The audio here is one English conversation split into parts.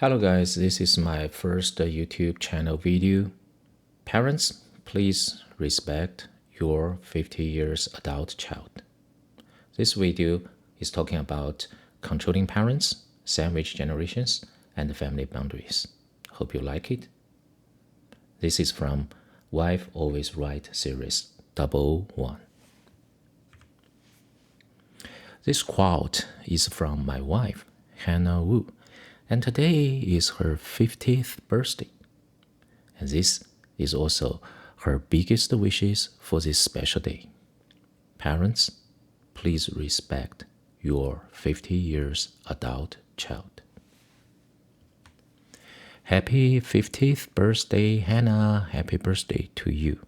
Hello guys, this is my first YouTube channel video. Parents, please respect your 50 years adult child. This video is talking about controlling parents, sandwich generations, and family boundaries. Hope you like it. This is from Wife Always Right series 001. This quote is from my wife, Hannah Wu, and today is her 50th birthday. And this is also her biggest wishes for this special day. Parents, please respect your 50 years adult child. Happy 50th birthday, Hannah. Happy birthday to you.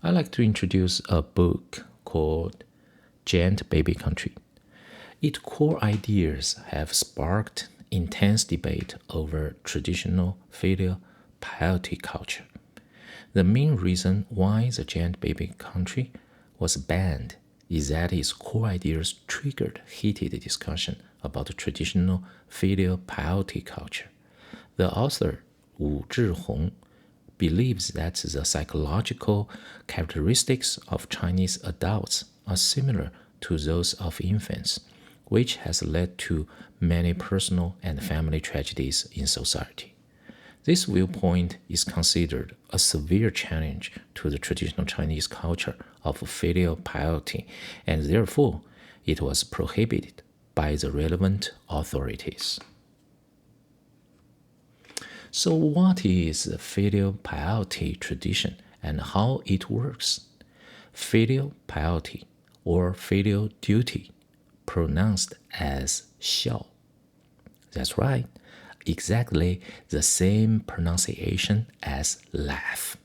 I'd like to introduce a book called Giant Baby Country. Its core ideas have sparked intense debate over traditional filial piety culture. The main reason why the Giant Baby Country was banned is that its core ideas triggered heated discussion about traditional filial piety culture. The author, Wu Zhihong, believes that the psychological characteristics of Chinese adults are similar to those of infants, which has led to many personal and family tragedies in society. This viewpoint is considered a severe challenge to the traditional Chinese culture of filial piety, and therefore it was prohibited by the relevant authorities. So, what is filial piety tradition and how it works? Filial piety or filial duty, pronounced as xiao. That's right, exactly the same pronunciation as laugh.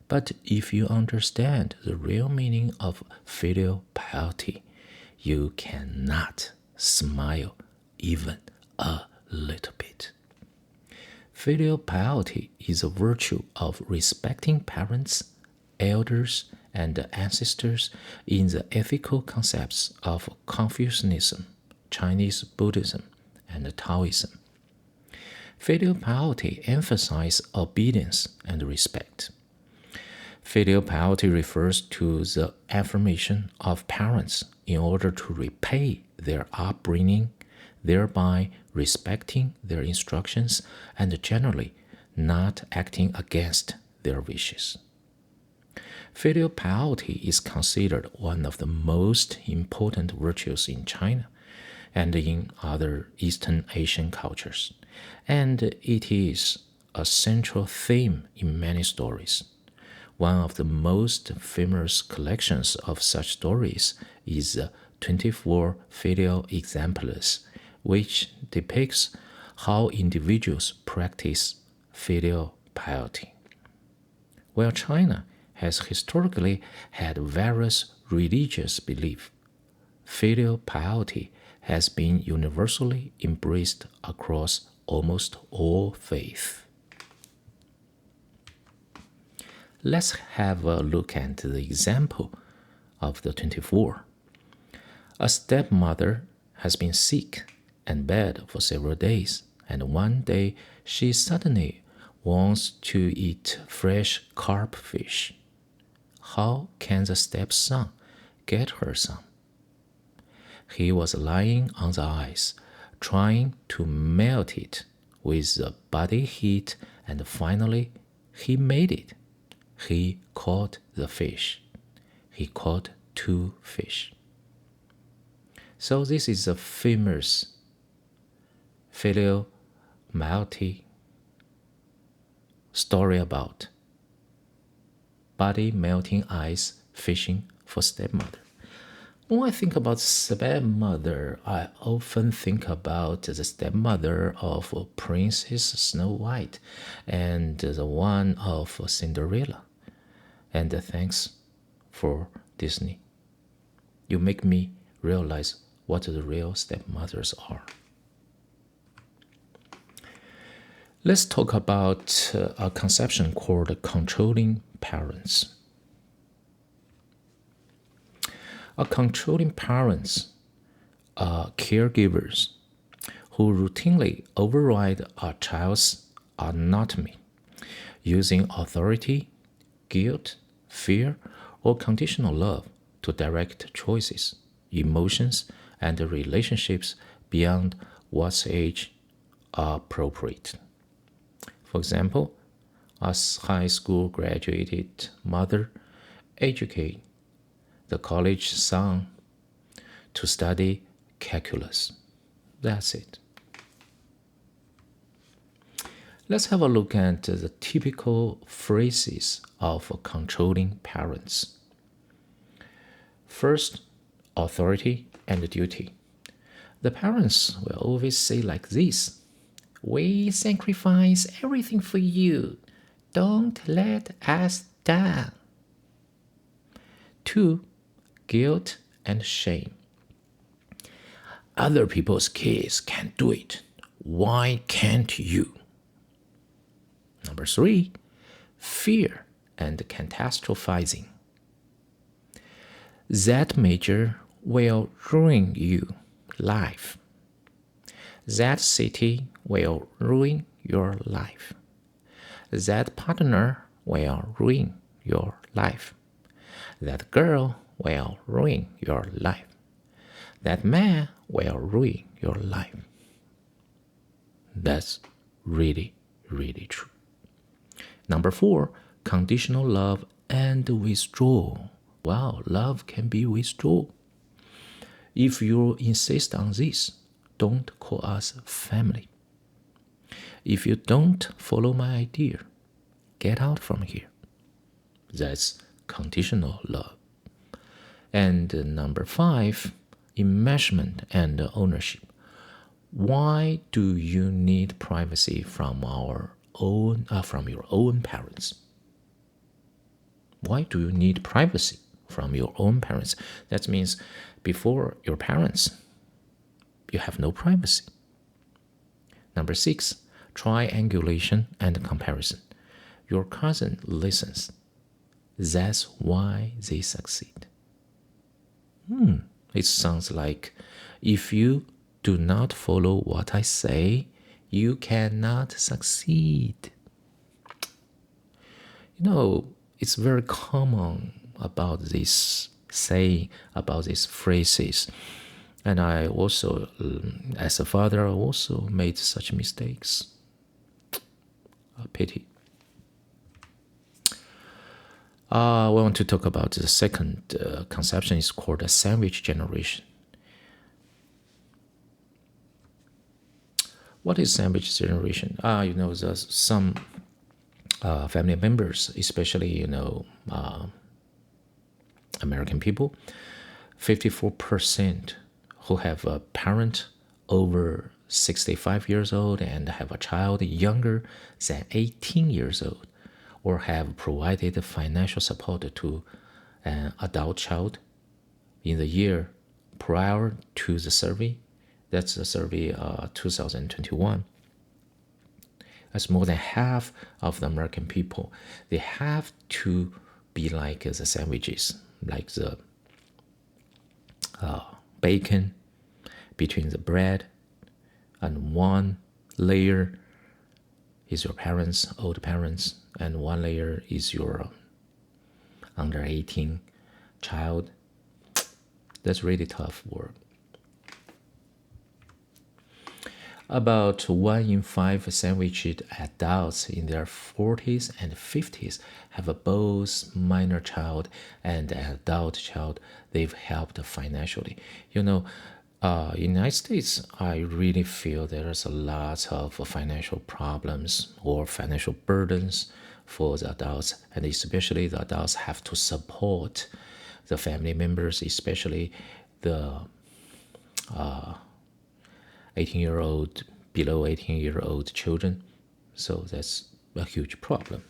But if you understand the real meaning of filial piety, you cannot smile even a little bit. Filial piety is a virtue of respecting parents, elders, and ancestors in the ethical concepts of Confucianism, Chinese Buddhism, and Taoism. Filial piety emphasizes obedience and respect. Filial piety refers to the affirmation of parents in order to repay their upbringing, thereby respecting their instructions and generally not acting against their wishes. Filial piety is considered one of the most important virtues in China and in other Eastern Asian cultures, and it is a central theme in many stories. One of the most famous collections of such stories is the 24 Filial Exemplars, which depicts how individuals practice filial piety. While China has historically had various religious beliefs, filial piety has been universally embraced across almost all faiths. Let's have a look at the example of the 24. A stepmother has been sick and bed for several days, and one day she suddenly wants to eat fresh carp fish. How can the stepson get her some? He was lying on the ice, trying to melt it with the body heat, and finally he made it. He caught the fish. He caught 2 fish. So this is a famous filial piety story about body melting ice fishing for stepmother. When I think about stepmother, I often think about the stepmother of Princess Snow White and the one of Cinderella. And thanks for Disney. You make me realize what the real stepmothers are. Let's talk about a conception called controlling parents. A controlling parents are caregivers who routinely override a child's autonomy, using authority, guilt, fear, or conditional love to direct choices, emotions, and relationships beyond what's age appropriate. For example, a high school graduated mother educate the college son to study calculus. That's it. Let's have a look at the typical phrases of controlling parents. First, authority and duty. The parents will always say like this: "We sacrifice everything for you. Don't let us down." 2. Guilt and shame. Other people's kids can do it. Why can't you? Number 3. Fear and catastrophizing. That major will ruin your life. That city will ruin your life. That partner will ruin your life. That girl will ruin your life. That man will ruin your life. That's really, really true. Number 4, conditional love and withdrawal. Wow, love can be withdrawal. If you insist on this, don't call us family. If you don't follow my idea, get out from here. That's conditional love. And number 5, enmeshment and ownership. Why do you need privacy from your own parents? Why do you need privacy from your own parents? That means before your parents, you have no privacy. Number 6, triangulation and comparison. Your cousin listens. That's why they succeed. It sounds like if you do not follow what I say, you cannot succeed. It's very common about this saying, about these phrases. And I also, as a father, also made such mistakes. A pity. I want to talk about the second conception. It's called the sandwich generation. What is sandwich generation? There's some family members, especially American people, 54% who have a parent over 65 years old and have a child younger than 18 years old, or have provided financial support to an adult child in the year prior to the survey. That's the survey 2021. That's more than half of the American people. They have to be like the sandwiches, like the bacon between the bread, and one layer is your parents, old parents, and one layer is your under 18 child. That's really tough work. About 1 in 5 sandwiched adults in their 40s and 50s have a both minor child and an adult child they've helped financially. United States, I really feel there's a lot of financial problems or financial burdens for the adults, and especially the adults have to support the family members, especially the 18-year-old, below 18-year-old children. So that's a huge problem.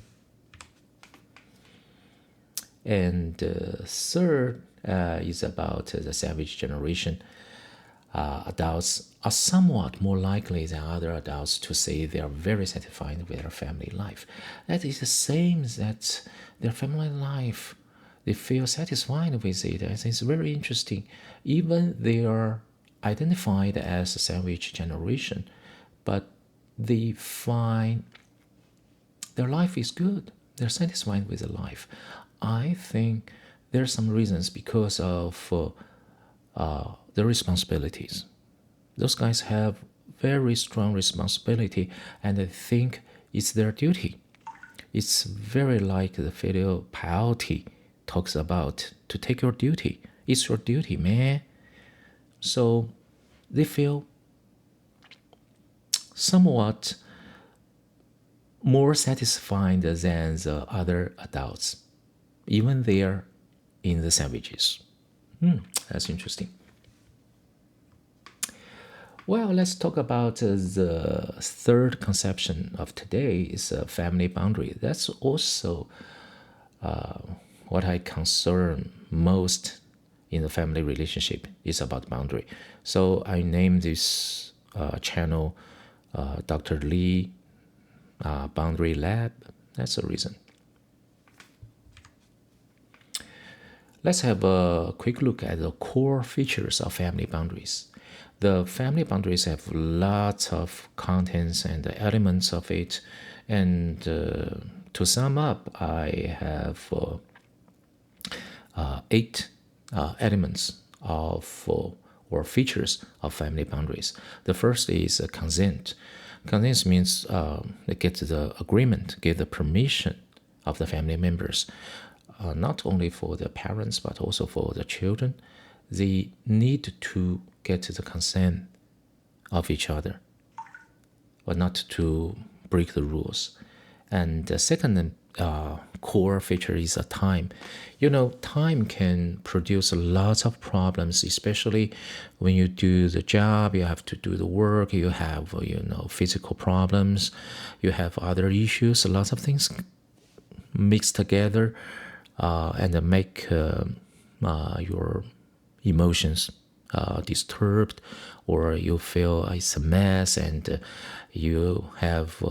And third is about the sandwich generation. Adults are somewhat more likely than other adults to say they are very satisfied with their family life. That is the same that their family life they feel satisfied with it. I think it's very interesting. Even they are identified as a sandwich generation, but they find their life is good. They're satisfied with their life. I think there are some reasons because of the responsibilities. Those guys have very strong responsibility, and I think it's their duty. It's very like the filial piety talks about to take your duty. It's your duty, man. So they feel somewhat more satisfied than the other adults, even there in the sandwiches. That's interesting. Well, let's talk about the third conception of today is family boundary. That's also what I concern most in the family relationship is about boundary. So I named this channel Dr. Lee Boundary Lab. That's the reason. Let's have a quick look at the core features of family boundaries. The family boundaries have lots of contents and elements of it, and to sum up, I have 8 elements of or features of family boundaries. The first is consent. Consent means get the agreement, get the permission of the family members, not only for the parents but also for the children. They need to get the consent of each other, but not to break the rules. And the second core feature is time. Time can produce lots of problems, especially when you do the job, you have to do the work, you have, physical problems, you have other issues, lots of things mixed together and make your emotions disturbed, or you feel it's a mess and you have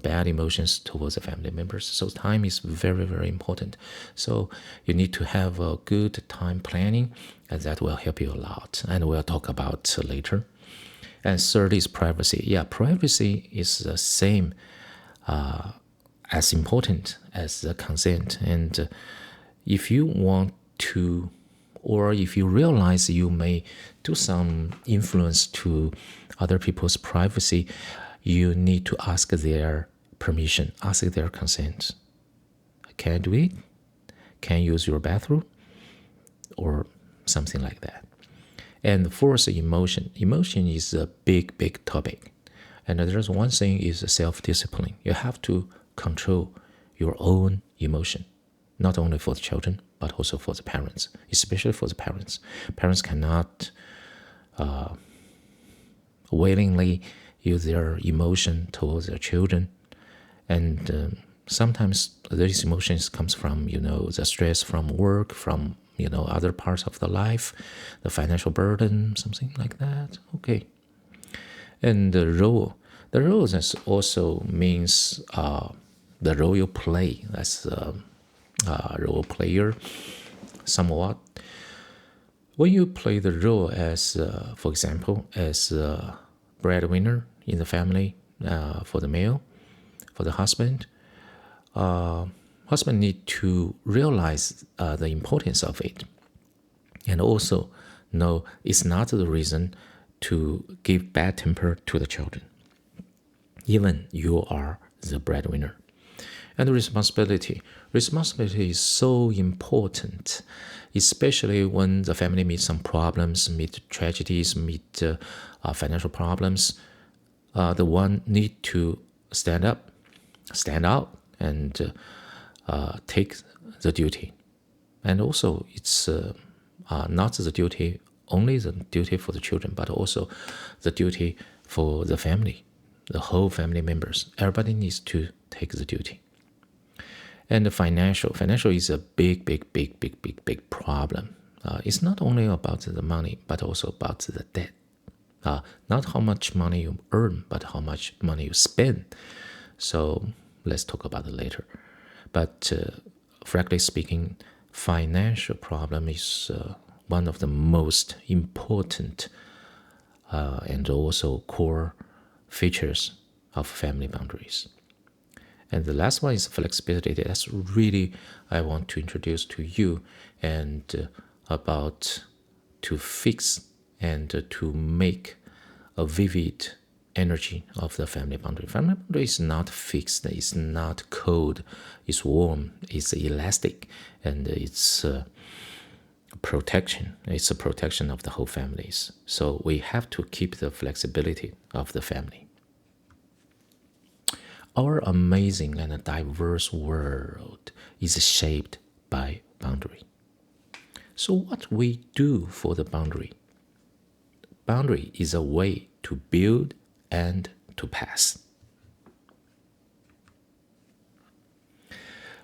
bad emotions towards the family members. So time is very, very important. So you need to have a good time planning, and that will help you a lot, and we'll talk about later. And third is privacy. Yeah, privacy is the same as important as the consent. And if you want to, or if you realize you may do some influence to other people's privacy, you need to ask their permission, ask their consent. Can I do it? Can I use your bathroom? Or something like that. And fourth, emotion. Emotion is a big, big topic. And there's one thing is self-discipline. You have to control your own emotion, not only for the children, but also for the parents, especially for the parents. Parents cannot willingly use their emotion towards their children. And sometimes these emotions comes from, the stress from work, from, other parts of the life, the financial burden, something like that. Okay. And the role. The role also means the role you play as a role player, somewhat. When you play the role as, for example, as a breadwinner in the family, for the male, for the husband, husband need to realize the importance of it, and also know it's not the reason to give bad temper to the children, even you are the breadwinner. And responsibility. Responsibility is so important, especially when the family meets some problems, meet tragedies, meet financial problems. The one need to stand up, stand out, and take the duty. And also, it's not the duty, only the duty for the children, but also the duty for the family, the whole family members. Everybody needs to take the duty. And the financial is a big, big, big, big, big, big problem. It's not only about the money, but also about the debt. Not how much money you earn, but how much money you spend. So let's talk about it later. But frankly speaking, financial problem is one of the most important and also core features of family boundaries. And the last one is flexibility. That's really I want to introduce to you and about to fix and to make a vivid energy of the family boundary. Family boundary is not fixed, it's not cold, it's warm, it's elastic, and it's protection. It's a protection of the whole families. So we have to keep the flexibility of the family. Our amazing and diverse world is shaped by boundary. So what we do for the boundary? Boundary is a way to build and to pass.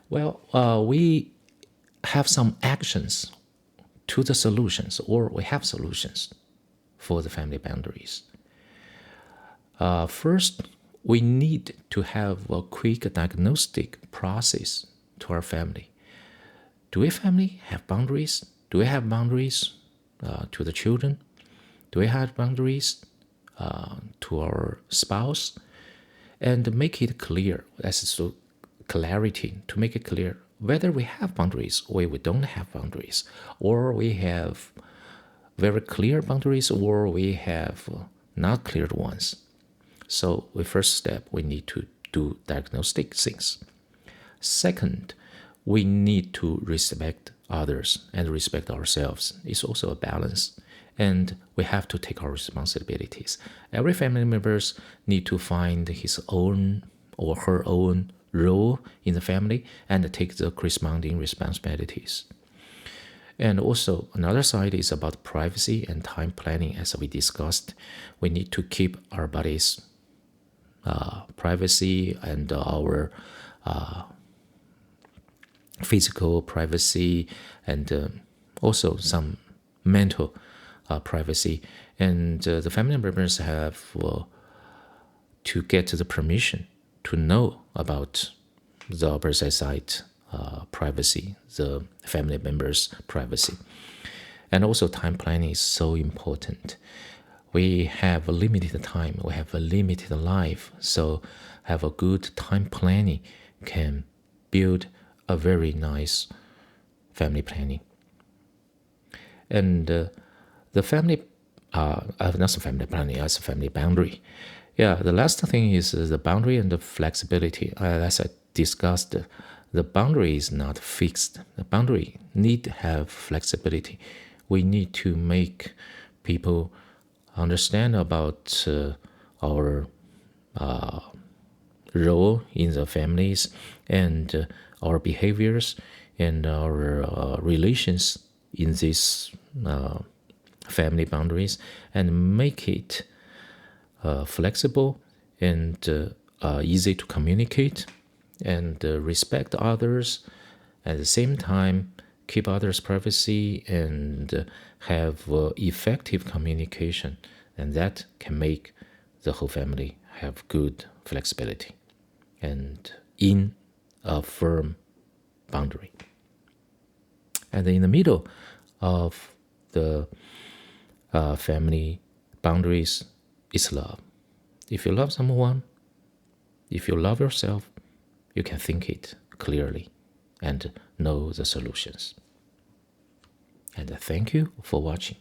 Well, we have some actions to the solutions, or we have solutions for the family boundaries. First, we need to have a quick diagnostic process to our family. Do we family have boundaries? Do we have boundaries to the children? Do we have boundaries to our spouse? And make it clear, so clarity, to make it clear whether we have boundaries or we don't have boundaries, or we have very clear boundaries or we have not clear ones. So the first step, we need to do diagnostic things. Second, we need to respect others and respect ourselves. It's also a balance. And we have to take our responsibilities. Every family members need to find his own or her own role in the family and take the corresponding responsibilities. And also another side is about privacy and time planning. As we discussed, we need to keep our body's privacy and our physical privacy and also some mental privacy. And the family members have to get the permission to know about the opposite side privacy, the family members' privacy. And also time planning is so important. We have a limited time, we have a limited life, so have a good time planning can build a very nice family planning. And the family, not family planning, as a family boundary. Yeah, the last thing is the boundary and the flexibility. As I discussed, the boundary is not fixed. The boundary need to have flexibility. We need to make people understand about our role in the families and our behaviors and our relations in these family boundaries, and make it flexible and easy to communicate and respect others, at the same time keep others' privacy and have effective communication, and that can make the whole family have good flexibility and in a firm boundary. And in the middle of the family boundaries is love. If you love someone, if you love yourself, you can think it clearly and know the solutions. And thank you for watching.